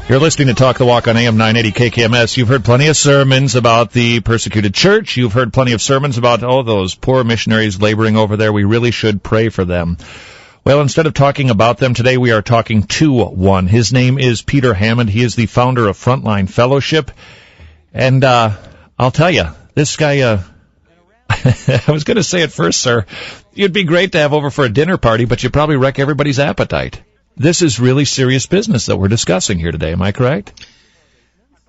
You're listening to Talk the Walk on AM 980 KKMS. You've heard plenty of sermons about the persecuted church. You've heard plenty of sermons about, those poor missionaries laboring over there. We really should pray for them. Well, instead of talking about them today, we are talking to one. His name is Peter Hammond. He is the founder of Frontline Fellowship. And I'll tell you, this guy, I was going to say at first, sir, you'd be great to have over for a dinner party, but you'd probably wreck everybody's appetite. This is really serious business that we're discussing here today. Am I correct?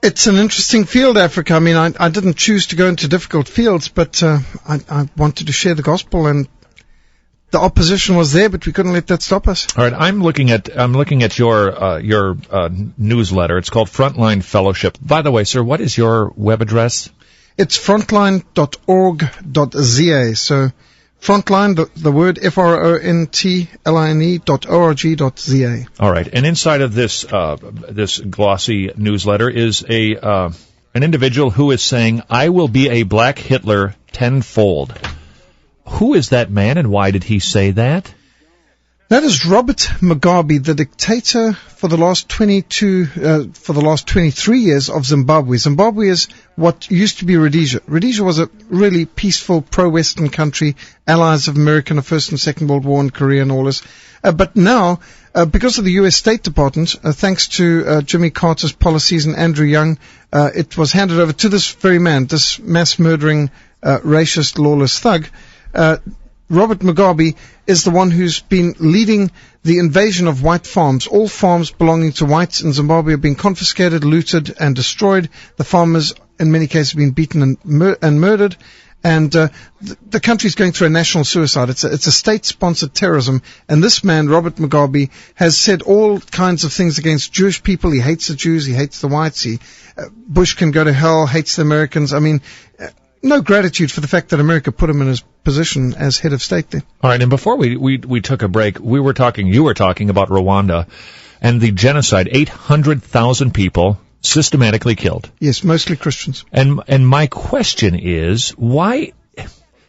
It's an interesting field, Africa. I mean, I didn't choose to go into difficult fields, but I wanted to share the gospel, and the opposition was there, but we couldn't let that stop us. All right, I'm looking at your newsletter. It's called Frontline Fellowship. By the way, sir, what is your web address? It's frontline.org.za. So Frontline, the word frontline.org.za. All right, and inside of this glossy newsletter is an individual who is saying, "I will be a black Hitler tenfold." Who is that man, and why did he say that? That is Robert Mugabe, the dictator for the last 23 years of Zimbabwe. Zimbabwe is what used to be Rhodesia. Rhodesia was a really peaceful, pro-Western country, allies of America in the First and Second World War and Korea and all this. But now, because of the U.S. State Department, thanks to Jimmy Carter's policies and Andrew Young, it was handed over to this very man, this mass-murdering, racist, lawless thug. Robert Mugabe is the one who's been leading the invasion of white farms. All farms belonging to whites in Zimbabwe have been confiscated, looted, and destroyed. The farmers, in many cases, have been beaten and murdered. And the country's going through a national suicide. It's a state-sponsored terrorism. And this man, Robert Mugabe, has said all kinds of things against Jewish people. He hates the Jews. He hates the whites. Bush can go to hell, hates the Americans. I mean, no gratitude for the fact that America put him in his position as head of state there. All right, and before we took a break, you were talking about Rwanda and the genocide, 800,000 people systematically killed. Yes, mostly Christians. And my question is, why?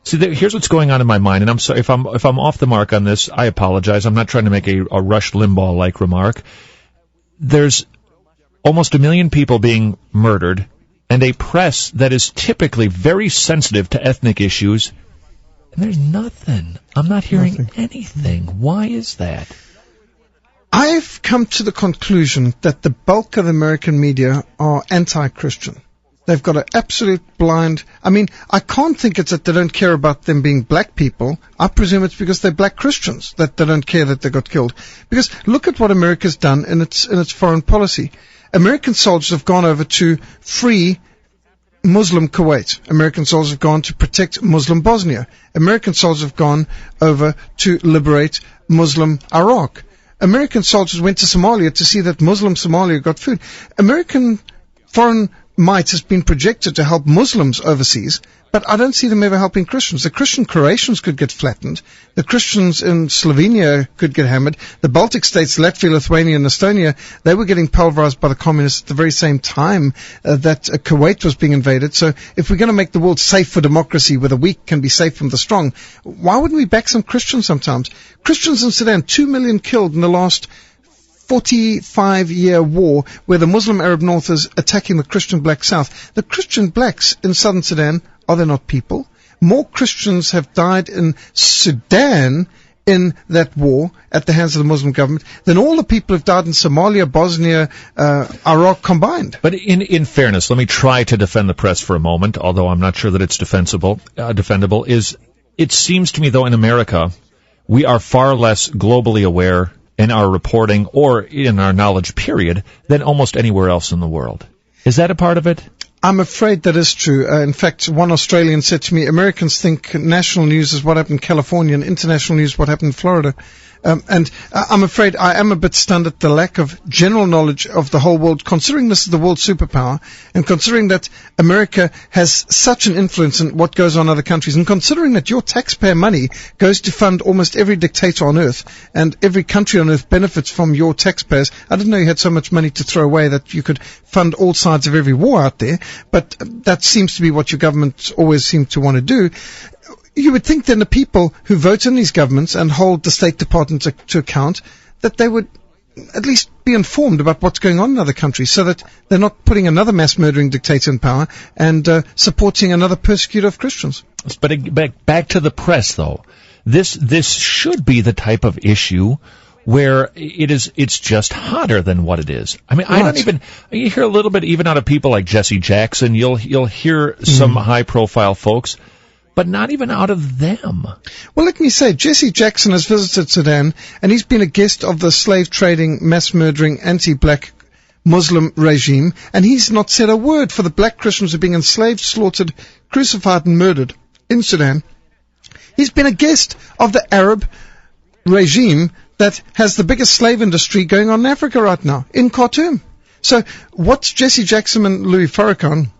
See, here's what's going on in my mind, and I'm sorry if I'm off the mark on this. I apologize. I'm not trying to make a Rush Limbaugh-like remark. There's almost 1 million people being murdered, and a press that is typically very sensitive to ethnic issues, and there's nothing. I'm not hearing anything. Why is that? I've come to the conclusion that the bulk of the American media are anti-Christian. They've got an absolute blind... I mean, I can't think it's that they don't care about them being black people. I presume it's because they're black Christians that they don't care that they got killed. Because look at what America's done in its foreign policy. American soldiers have gone over to free Muslim Kuwait. American soldiers have gone to protect Muslim Bosnia. American soldiers have gone over to liberate Muslim Iraq. American soldiers went to Somalia to see that Muslim Somalia got food. American foreign might has been projected to help Muslims overseas, but I don't see them ever helping Christians. The Christian Croatians could get flattened. The Christians in Slovenia could get hammered. The Baltic states, Latvia, Lithuania, and Estonia, they were getting pulverized by the communists at the very same time that Kuwait was being invaded. So if we're going to make the world safe for democracy, where the weak can be safe from the strong, why wouldn't we back some Christians sometimes? Christians in Sudan, 2 million killed in the last 45-year war where the Muslim Arab North is attacking the Christian black South. The Christian blacks in southern Sudan, are they not people? More Christians have died in Sudan in that war at the hands of the Muslim government than all the people who've died in Somalia, Bosnia, Iraq combined. But in fairness, let me try to defend the press for a moment, although I'm not sure that it's defendable. It seems to me, though, in America, we are far less globally aware in our reporting or in our knowledge period than almost anywhere else in the world. Is that a part of it? I'm afraid that is true. In fact, one Australian said to me, Americans think national news is what happened in California and international news what happened in Florida. And I'm afraid I am a bit stunned at the lack of general knowledge of the whole world, considering this is the world superpower, and considering that America has such an influence in what goes on in other countries, and considering that your taxpayer money goes to fund almost every dictator on earth, and every country on earth benefits from your taxpayers. I didn't know you had so much money to throw away that you could fund all sides of every war out there, but that seems to be what your government always seem to want to do. You would think then the people who vote in these governments and hold the State Department to account, that they would at least be informed about what's going on in other countries so that they're not putting another mass murdering dictator in power and supporting another persecutor of Christians. But back to the press, though. This should be the type of issue where it's just hotter than what it is. I mean, right. You hear a little bit even out of people like Jesse Jackson. You'll hear some high-profile folks, but not even out of them. Well, let me say, Jesse Jackson has visited Sudan, and he's been a guest of the slave-trading, mass-murdering, anti-black Muslim regime, and he's not said a word for the black Christians who are being enslaved, slaughtered, crucified, and murdered in Sudan. He's been a guest of the Arab regime that has the biggest slave industry going on in Africa right now, in Khartoum. So what's Jesse Jackson and Louis Farrakhan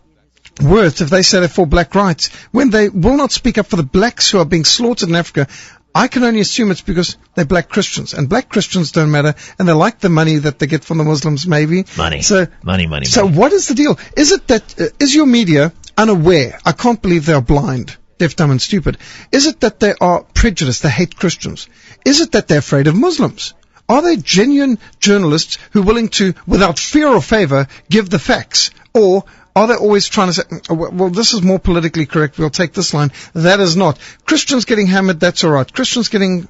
worth if they say they're for black rights when they will not speak up for the blacks who are being slaughtered in Africa? I can only assume it's because they're black Christians, and black Christians don't matter, and they like the money that they get from the Muslims, maybe. Money. So money. So what is the deal? Is it that, is your media unaware? I can't believe they are blind, deaf, dumb, and stupid. Is it that they are prejudiced, they hate Christians? Is it that they're afraid of Muslims? Are they genuine journalists who are willing to, without fear or favor, give the facts? Or are they always trying to say, well, this is more politically correct, we'll take this line? That is not. Christians getting hammered, that's all right. Christians getting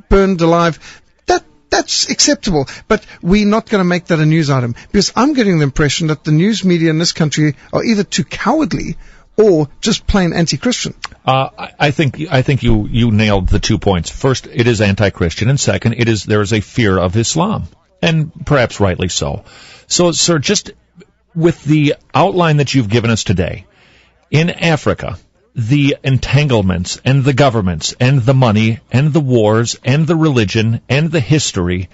burned alive, that's acceptable. But we're not going to make that a news item, because I'm getting the impression that the news media in this country are either too cowardly or just plain anti-Christian. I think you nailed the 2 points. First, it is anti-Christian, and second, there is a fear of Islam, and perhaps rightly so. So, sir, just with the outline that you've given us today, in Africa, the entanglements and the governments and the money and the wars and the religion and the history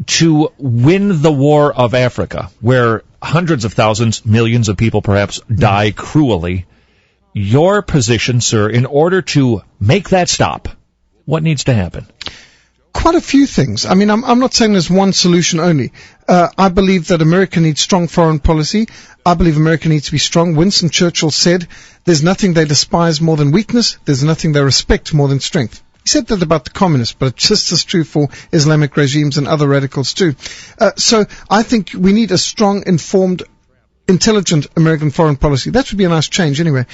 to win the war of Africa, where hundreds of thousands, millions of people perhaps die cruelly. Your position, sir, in order to make that stop, what needs to happen? Quite a few things. I mean, I'm not saying there's one solution only. I believe that America needs strong foreign policy. I believe America needs to be strong. Winston Churchill said, there's nothing they despise more than weakness. There's nothing they respect more than strength. He said that about the communists, but it's just as true for Islamic regimes and other radicals too. So I think we need a strong, informed, intelligent American foreign policy. That would be a nice change anyway.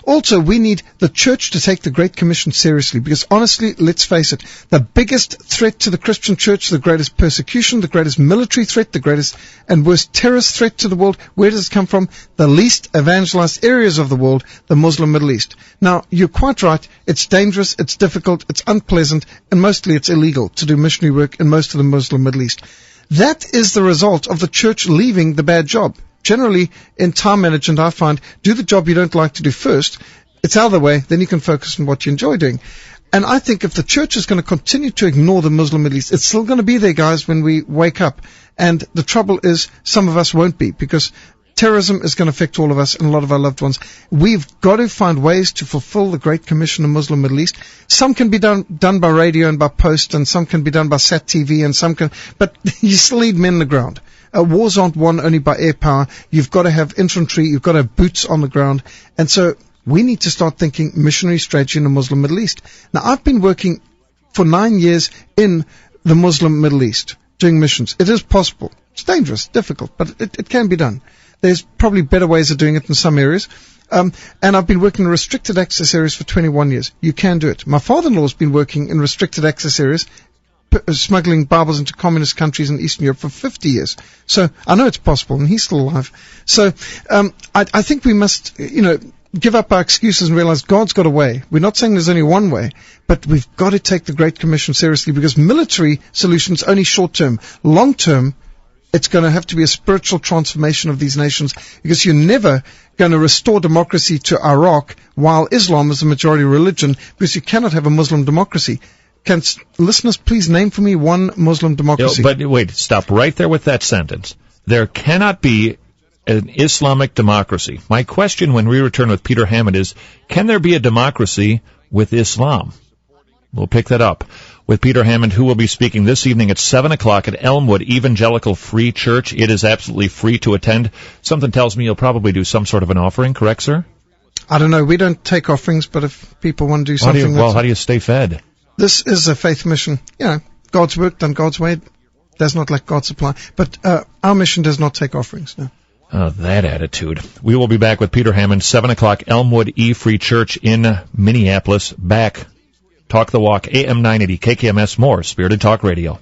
Also, we need the church to take the Great Commission seriously, because honestly, let's face it, the biggest threat to the Christian church, the greatest persecution, the greatest military threat, the greatest and worst terrorist threat to the world, where does it come from? The least evangelized areas of the world, the Muslim Middle East. Now, you're quite right. It's dangerous, it's difficult, it's unpleasant, and mostly it's illegal to do missionary work in most of the Muslim Middle East. That is the result of the church leaving the bad job. Generally, in time management, I find, do the job you don't like to do first. It's out of the way, then you can focus on what you enjoy doing. And I think if the church is going to continue to ignore the Muslim Middle East, it's still going to be there, guys, when we wake up. And the trouble is, some of us won't be, because terrorism is going to affect all of us and a lot of our loved ones. We've got to find ways to fulfill the Great Commission of Muslim Middle East. Some can be done by radio and by post, and some can be done by sat TV, and some can, but you still need men on the ground. Wars aren't won only by air power. You've got to have infantry. You've got to have boots on the ground. And so we need to start thinking missionary strategy in the Muslim Middle East. Now, I've been working for 9 years in the Muslim Middle East doing missions. It is possible. It's dangerous, difficult, but it can be done. There's probably better ways of doing it in some areas. And I've been working in restricted access areas for 21 years. You can do it. My father-in-law's been working in restricted access areas, smuggling Bibles into communist countries in Eastern Europe for 50 years. So I know it's possible, and he's still alive. So I think we must, give up our excuses and realize God's got a way. We're not saying there's only one way, but we've got to take the Great Commission seriously, because military solutions only short-term. Long-term, it's going to have to be a spiritual transformation of these nations, because you're never going to restore democracy to Iraq while Islam is the majority religion, because you cannot have a Muslim democracy. Can listeners please name for me one Muslim democracy? But wait, stop right there with that sentence. There cannot be an Islamic democracy. My question when we return with Peter Hammond is, can there be a democracy with Islam? We'll pick that up with Peter Hammond, who will be speaking this evening at 7 o'clock at Elmwood Evangelical Free Church. It is absolutely free to attend. Something tells me you'll probably do some sort of an offering, correct, sir? I don't know. We don't take offerings, but if people want to do something... How do you stay fed? This is a faith mission. God's work done God's way. does not let God supply. But our mission does not take offerings, no. Oh, that attitude. We will be back with Peter Hammond, 7 o'clock, Elmwood E Free Church in Minneapolis. Back. Talk the Walk, AM 980, KKMS, more Spirited Talk Radio.